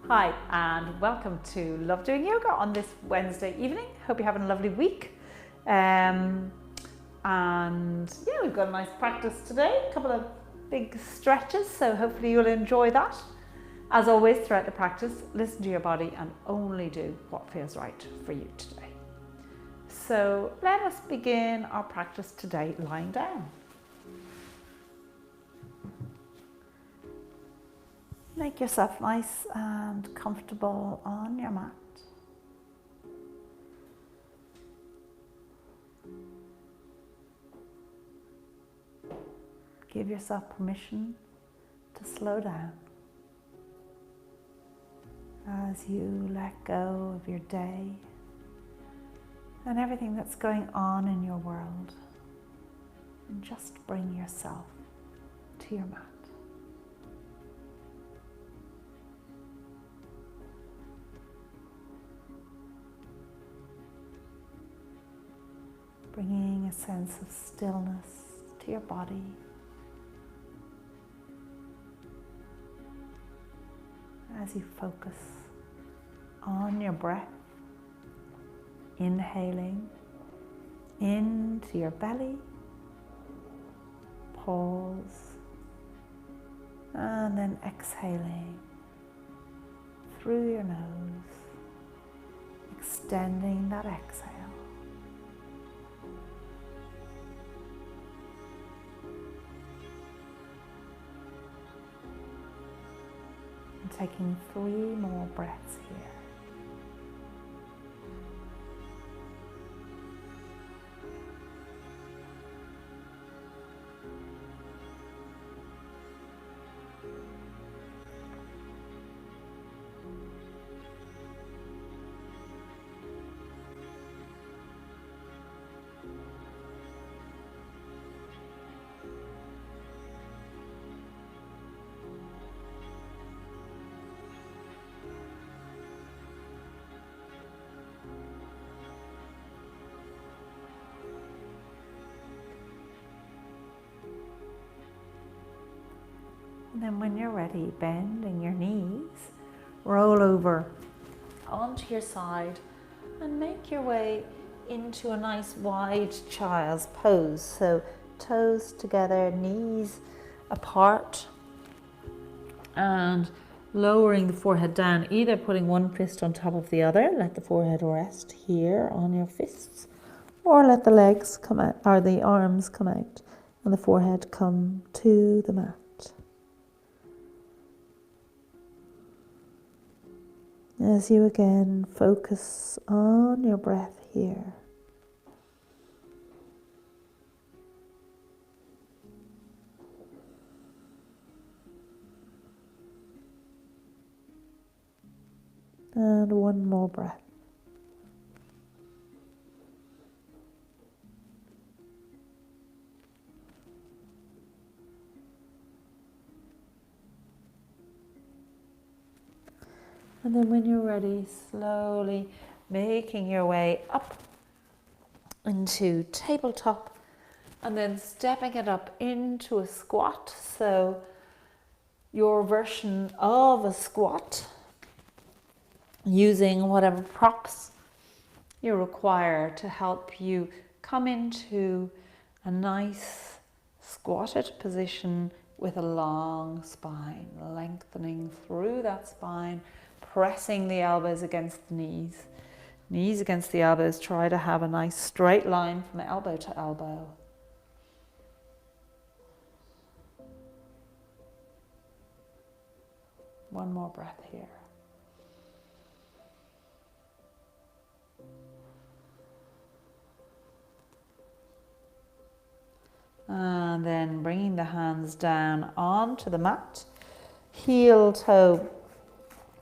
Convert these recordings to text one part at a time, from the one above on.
Hi and welcome to Love Doing Yoga on this Wednesday evening. Hope you're having a lovely week. And yeah, we've got a nice practice today, a couple of big stretches, so hopefully you'll enjoy that. As always, throughout the practice, listen to your body and only do what feels right for you today. So let us begin our practice today lying down. Make yourself nice and comfortable on your mat. Give yourself permission to slow down as you let go of your day and everything that's going on in your world, and just bring yourself to your mat. Bringing a sense of stillness to your body. As you focus on your breath, inhaling into your belly, pause, and then exhaling through your nose, extending that exhale. Taking 3 more breaths here. And then when you're ready, bending your knees, roll over onto your side and make your way into a nice wide child's pose. So toes together, knees apart, and lowering the forehead down, either putting one fist on top of the other, let the forehead rest here on your fists, or let the legs come out, or the arms come out, and the forehead come to the mat. As you again focus on your breath here. And one more breath. And then when you're ready, slowly making your way up into tabletop and then stepping it up into a squat. So your version of a squat, using whatever props you require to help you come into a nice squatted position with a long spine, lengthening through that spine, pressing the elbows against the knees. Knees against the elbows, try to have a nice straight line from elbow to elbow. One more breath here. And then bringing the hands down onto the mat, heel toe,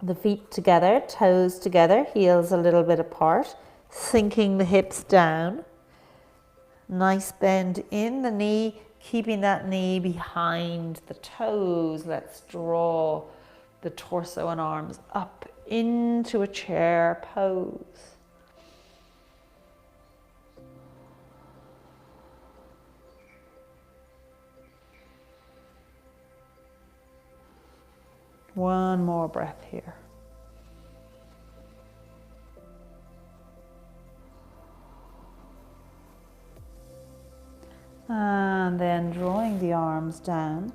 the feet together, toes together, heels a little bit apart, sinking the hips down. Nice bend in the knee, keeping that knee behind the toes. Let's draw the torso and arms up into a chair pose. One more breath here. And then drawing the arms down,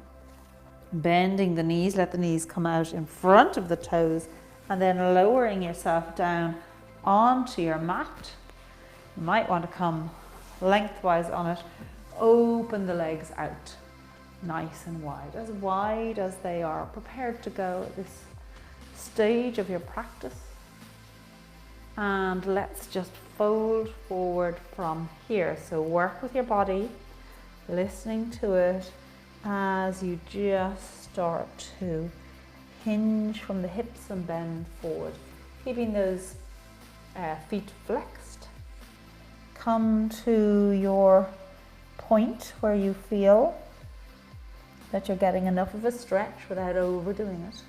bending the knees, let the knees come out in front of the toes, and then lowering yourself down onto your mat. You might want to come lengthwise on it. Open the legs out nice and wide as they are prepared to go at this stage of your practice. And let's just fold forward from here. So work with your body, listening to it as you just start to hinge from the hips and bend forward, keeping those feet flexed. Come to your point where you feel that you're getting enough of a stretch without overdoing it.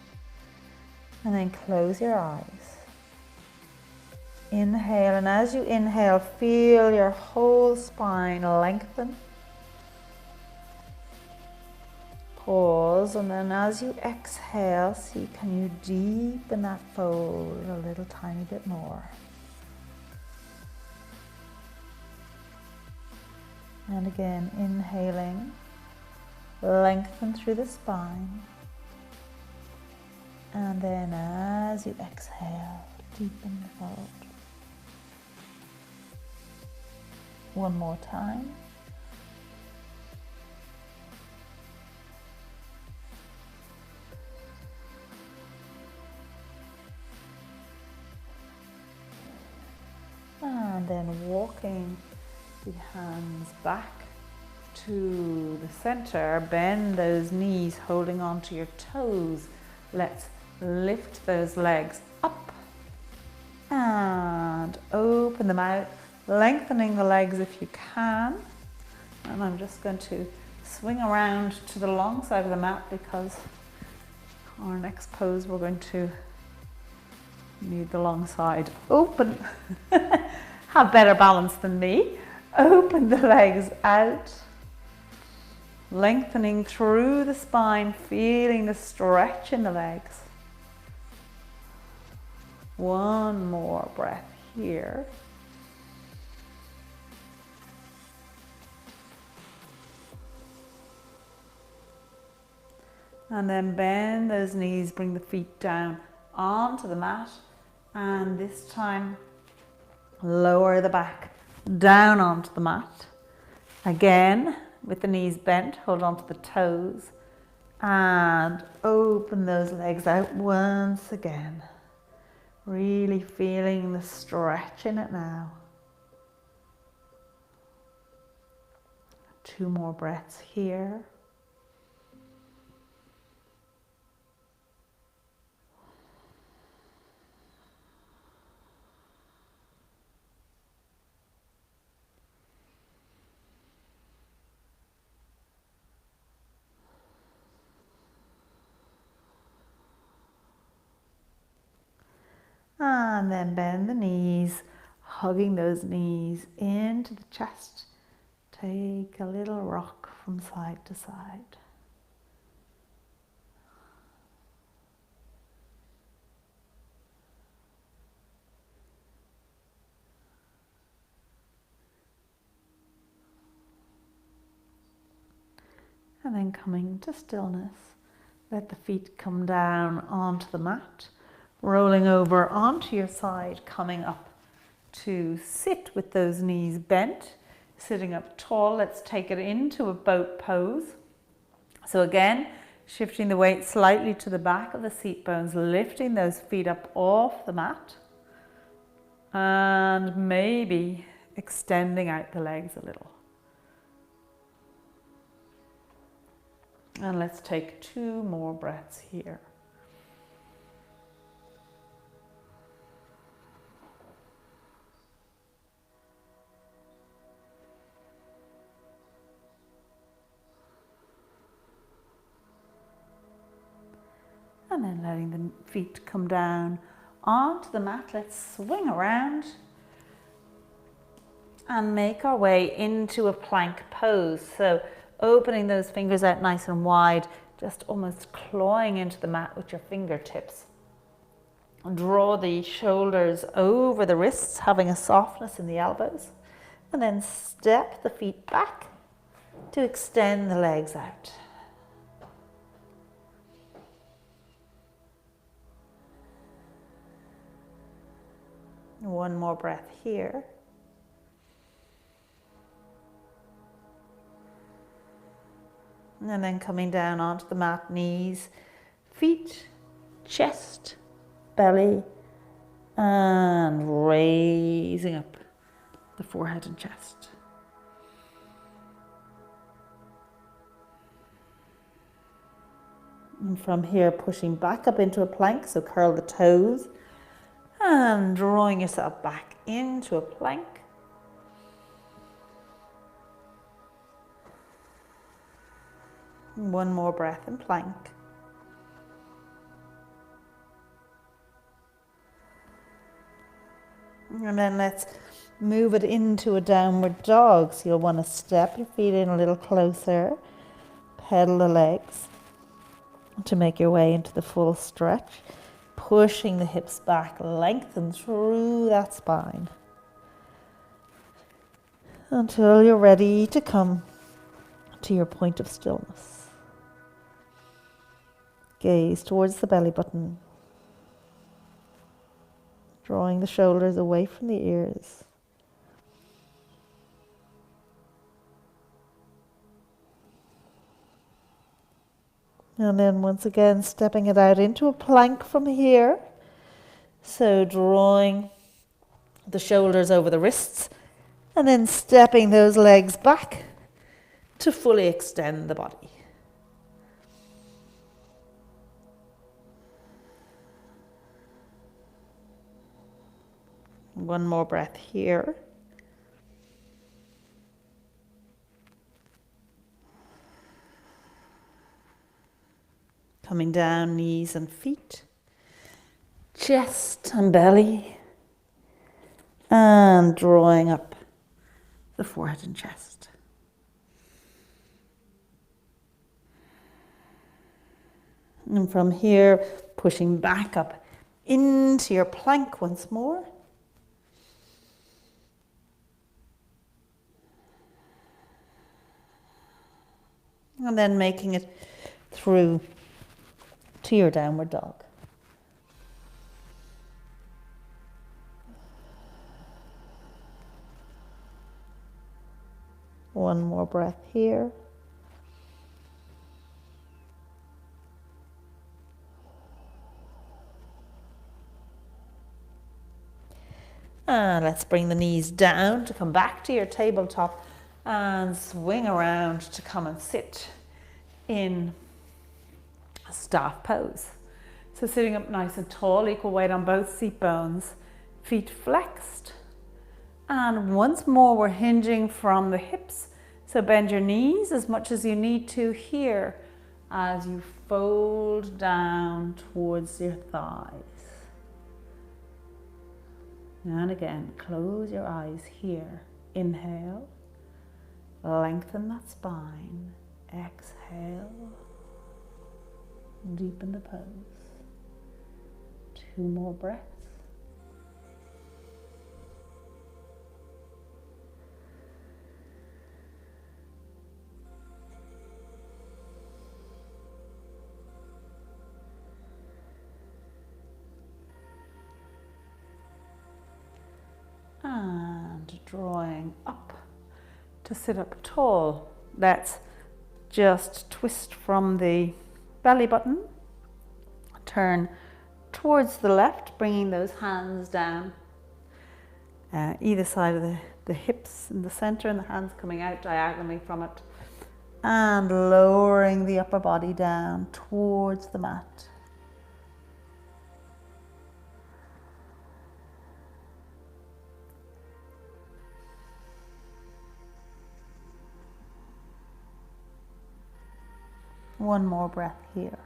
And then close your eyes. Inhale, and as you inhale, feel your whole spine lengthen. Pause, and then as you exhale, see, can you deepen that fold a little tiny bit more. And again, inhaling, lengthen through the spine. And then as you exhale, deepen the fold. One more time. And then walking the hands back to the center, bend those knees, holding on to your toes. Let's lift those legs up and open them out, lengthening the legs if you can. And I'm just going to swing around to the long side of the mat because our next pose we're going to need the long side. Open, have better balance than me. Open the legs out, lengthening through the spine, feeling the stretch in the legs. One more breath here. And then bend those knees, bring the feet down onto the mat. And this time, lower the back down onto the mat. Again, with the knees bent, hold on to the toes. And open those legs out once again. Really feeling the stretch in it now. 2 more breaths here. And then bend the knees, hugging those knees into the chest. Take a little rock from side to side. And then coming to stillness, let the feet come down onto the mat. Rolling over onto your side, coming up to sit with those knees bent, sitting up tall. Let's take it into a boat pose. So again, shifting the weight slightly to the back of the seat bones, lifting those feet up off the mat, and maybe extending out the legs a little. And let's take 2 more breaths here. And then letting the feet come down onto the mat. Let's swing around and make our way into a plank pose. So opening those fingers out nice and wide, just almost clawing into the mat with your fingertips. Draw the shoulders over the wrists, having a softness in the elbows. And then step the feet back to extend the legs out. One more breath here. And then coming down onto the mat, knees, feet, chest, belly, and raising up the forehead and chest. And from here, pushing back up into a plank, so curl the toes and drawing yourself back into a plank. One more breath in plank. And then let's move it into a downward dog. So you'll want to step your feet in a little closer, pedal the legs to make your way into the full stretch, pushing the hips back, lengthen through that spine until you're ready to come to your point of stillness. Gaze towards the belly button, drawing the shoulders away from the ears. And then once again, stepping it out into a plank from here. So drawing the shoulders over the wrists and then stepping those legs back to fully extend the body. One more breath here. Coming down, knees and feet, chest and belly, and drawing up the forehead and chest. And from here, pushing back up into your plank once more. And then making it through to your downward dog. One more breath here. And let's bring the knees down to come back to your tabletop and swing around to come and sit in a staff pose. So sitting up nice and tall, equal weight on both seat bones, feet flexed. And once more, we're hinging from the hips. So bend your knees as much as you need to here as you fold down towards your thighs. And again, close your eyes here. Inhale, lengthen that spine. Exhale, deepen the pose. 2 more breaths. And drawing up to sit up tall. Let's just twist from the belly button, turn towards the left, bringing those hands down either side of the hips in the center, and the hands coming out diagonally from it, and lowering the upper body down towards the mat. One more breath here.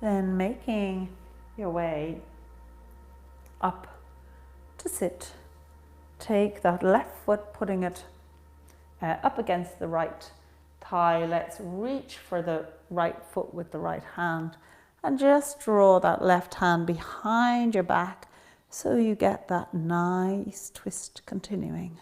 Then making your way up to sit. Take that left foot, putting it up against the right thigh. Let's reach for the right foot with the right hand And just draw that left hand behind your back so you get that nice twist continuing.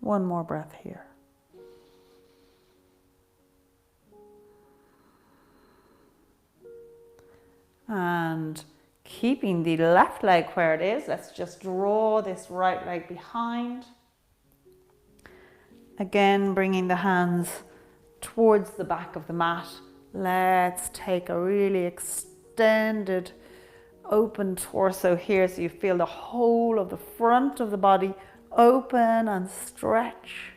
One more breath here. And keeping the left leg where it is, let's just draw this right leg behind. Again, bringing the hands towards the back of the mat. Let's take a really extended, open torso here so you feel the whole of the front of the body open and stretch.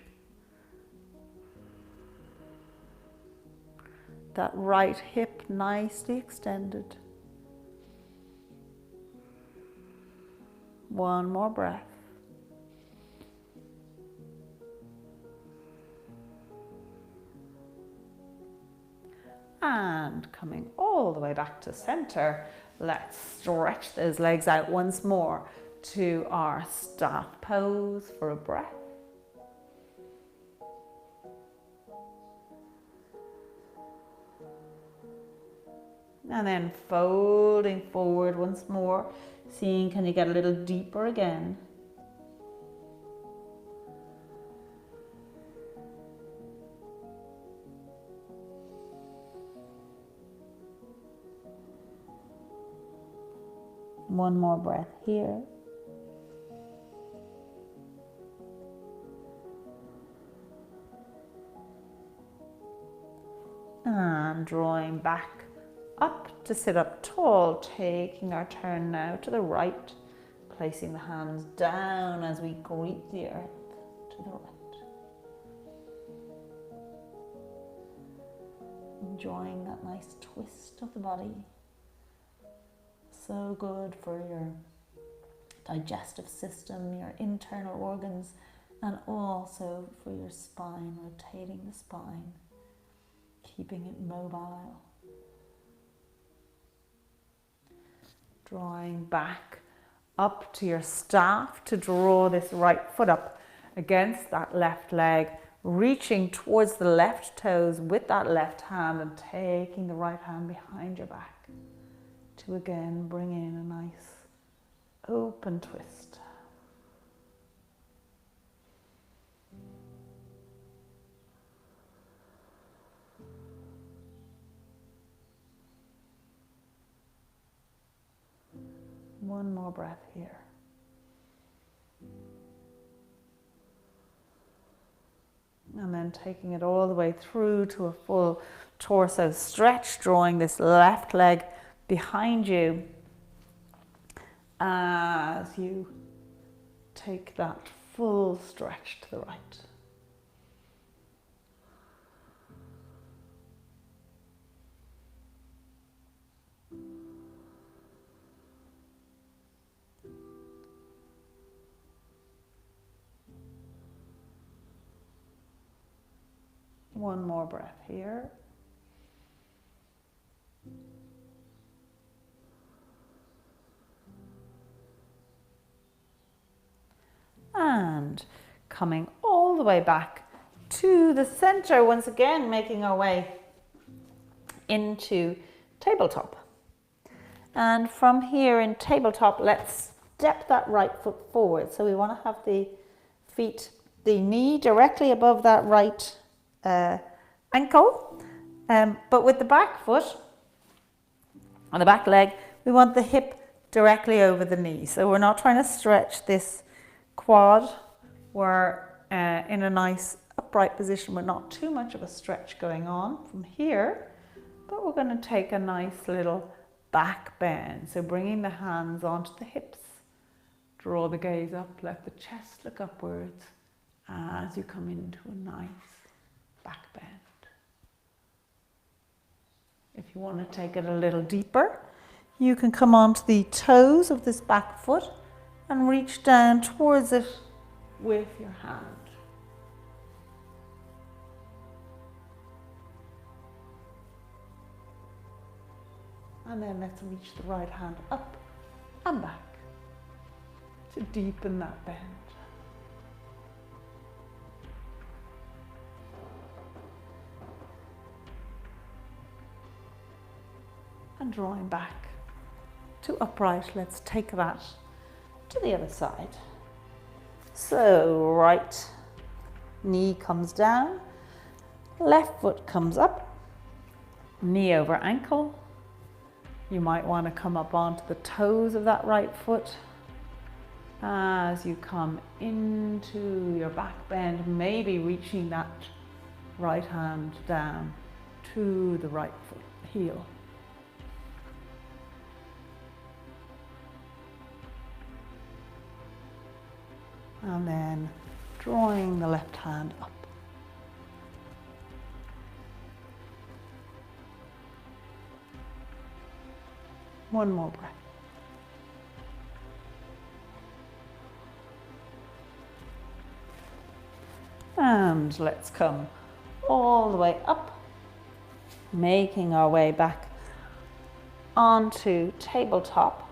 That right hip nicely extended. One more breath. And coming all the way back to center, let's stretch those legs out once more to our staff pose for a breath. And then folding forward once more, seeing can you get a little deeper again. One more breath here. And drawing back up to sit up tall, taking our turn now to the right, placing the hands down as we greet the earth to the right. Enjoying that nice twist of the body. So good for your digestive system, your internal organs, and also for your spine, rotating the spine, keeping it mobile. Drawing back up to your staff to draw this right foot up against that left leg, reaching towards the left toes with that left hand and taking the right hand behind your back to again bring in a nice open twist. One more breath here. And then taking it all the way through to a full torso stretch, drawing this left leg behind you as you take that full stretch to the right. One more breath here. And coming all the way back to the center, once again making our way into tabletop. And from here in tabletop, let's step that right foot forward. So we want to have the feet, the knee directly above that right ankle, but with the back foot on the back leg, we want the hip directly over the knee. So we're not trying to stretch this quad. We're in a nice upright position with not too much of a stretch going on from here, but we're going to take a nice little back bend. So bringing the hands onto the hips, draw the gaze up, let the chest look upwards as you come into a nice back bend. If you want to take it a little deeper, you can come onto the toes of this back foot and reach down towards it with your hand. And then let's reach the right hand up and back to deepen that bend. And drawing back to upright, let's take that to the other side. So right knee comes down, left foot comes up, knee over ankle. You might want to come up onto the toes of that right foot. As you come into your back bend, maybe reaching that right hand down to the right foot heel. And then drawing the left hand up. One more breath. And let's come all the way up, making our way back onto tabletop.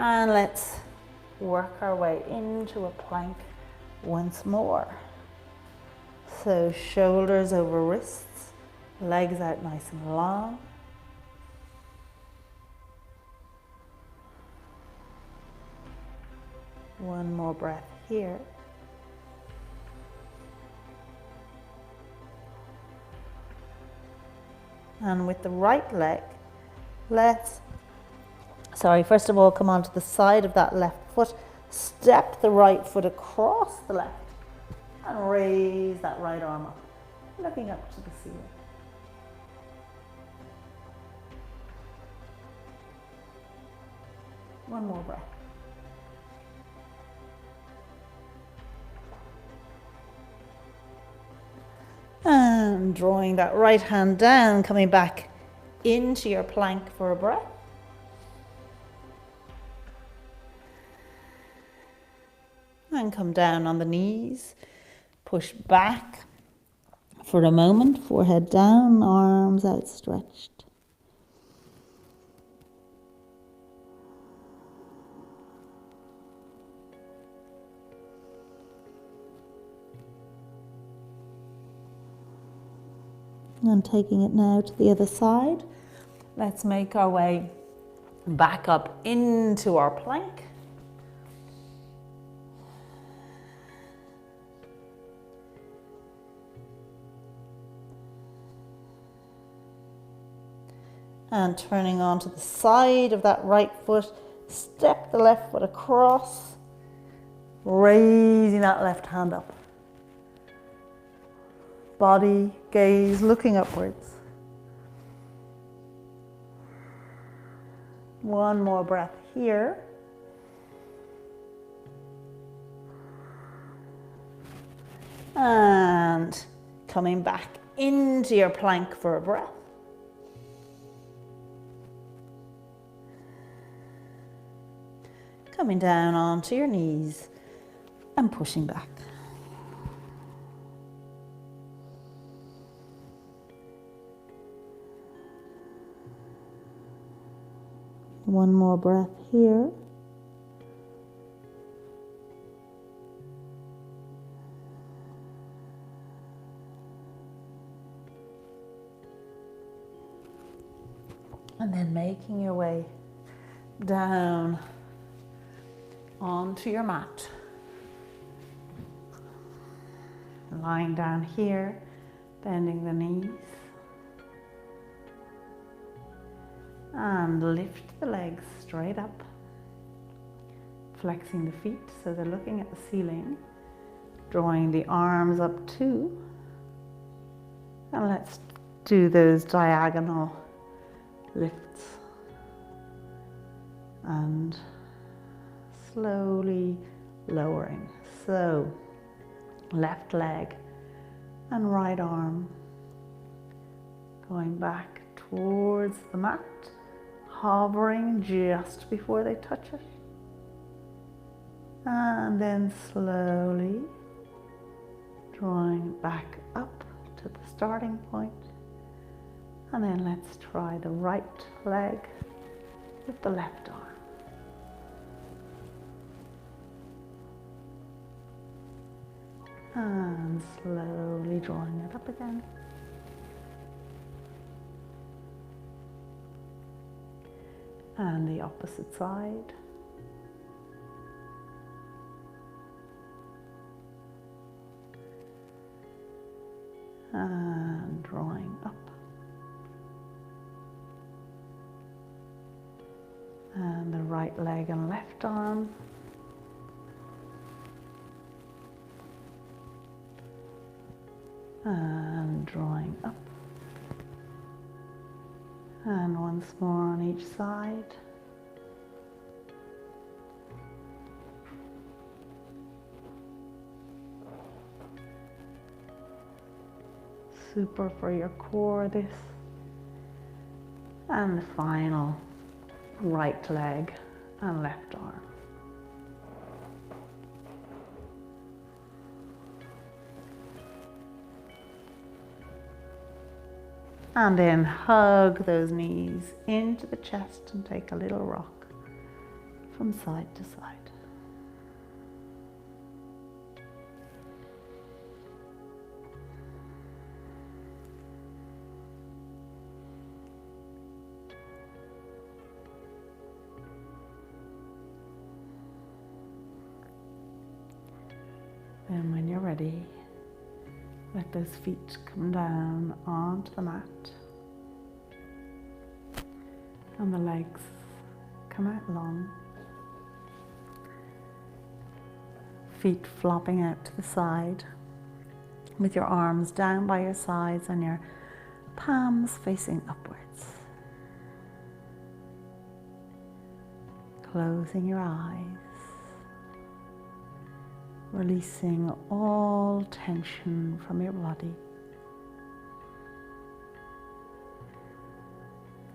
And let's work our way into a plank once more. So shoulders over wrists, legs out nice and long. One more breath here. And with the right leg, first of all, come onto the side of that left foot, step the right foot across the left, and raise that right arm up, looking up to the ceiling. One more breath. And drawing that right hand down, coming back into your plank for a breath. And come down on the knees, push back for a moment, forehead down, arms outstretched. And taking it now to the other side, let's make our way back up into our plank. And turning onto the side of that right foot, step the left foot across, raising that left hand up. Body, gaze, looking upwards. One more breath here. And coming back into your plank for a breath. Coming down onto your knees and pushing back. One more breath here. And then making your way down onto your mat. Lying down here, bending the knees. And lift the legs straight up, flexing the feet so they're looking at the ceiling, drawing the arms up too. And let's do those diagonal lifts. And slowly lowering. So left leg and right arm going back towards the mat, hovering just before they touch it. And then slowly drawing back up to the starting point. And then let's try the right leg with the left arm. And slowly drawing it up again. And the opposite side. And drawing up. And the right leg and left arm. And drawing up. And once more on each side. Super for your core, this. And the final right leg and left arm. And then hug those knees into the chest and take a little rock from side to side. And when you're ready, let those feet come down onto the mat. And the legs come out long. Feet flopping out to the side with your arms down by your sides and your palms facing upwards. Closing your eyes. Releasing all tension from your body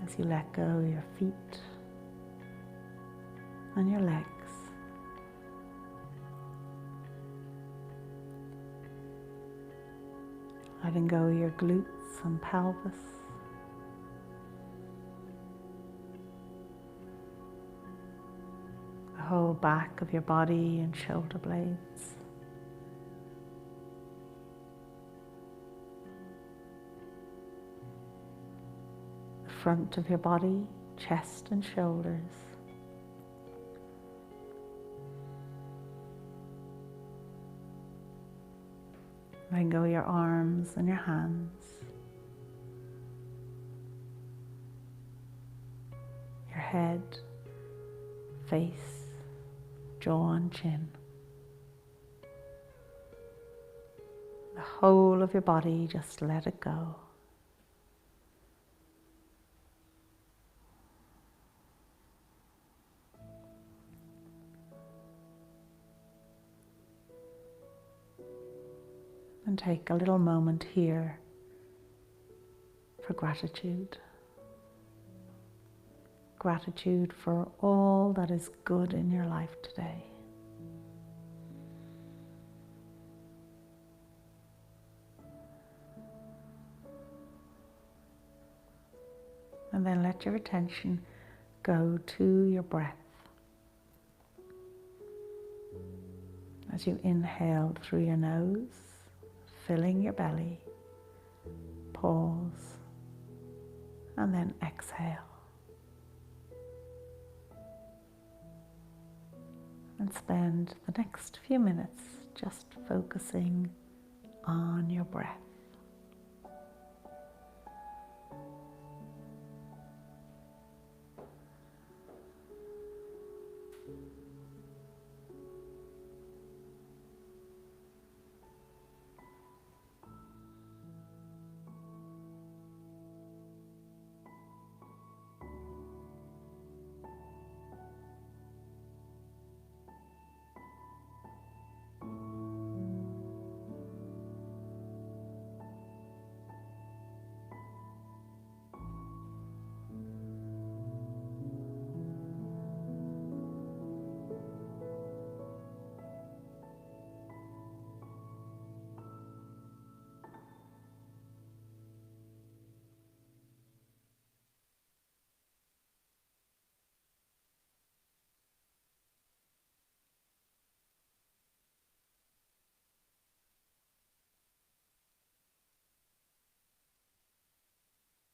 as you let go your feet and your legs. Letting go your glutes and pelvis. The whole back of your body and shoulder blades. The front of your body, chest and shoulders. Letting go your arms and your hands. Your head, face, jaw and chin. The whole of your body, just let it go. And take a little moment here for gratitude. Gratitude for all that is good in your life today. And then let your attention go to your breath. As you inhale through your nose, filling your belly, pause, and then exhale. And spend the next few minutes just focusing on your breath.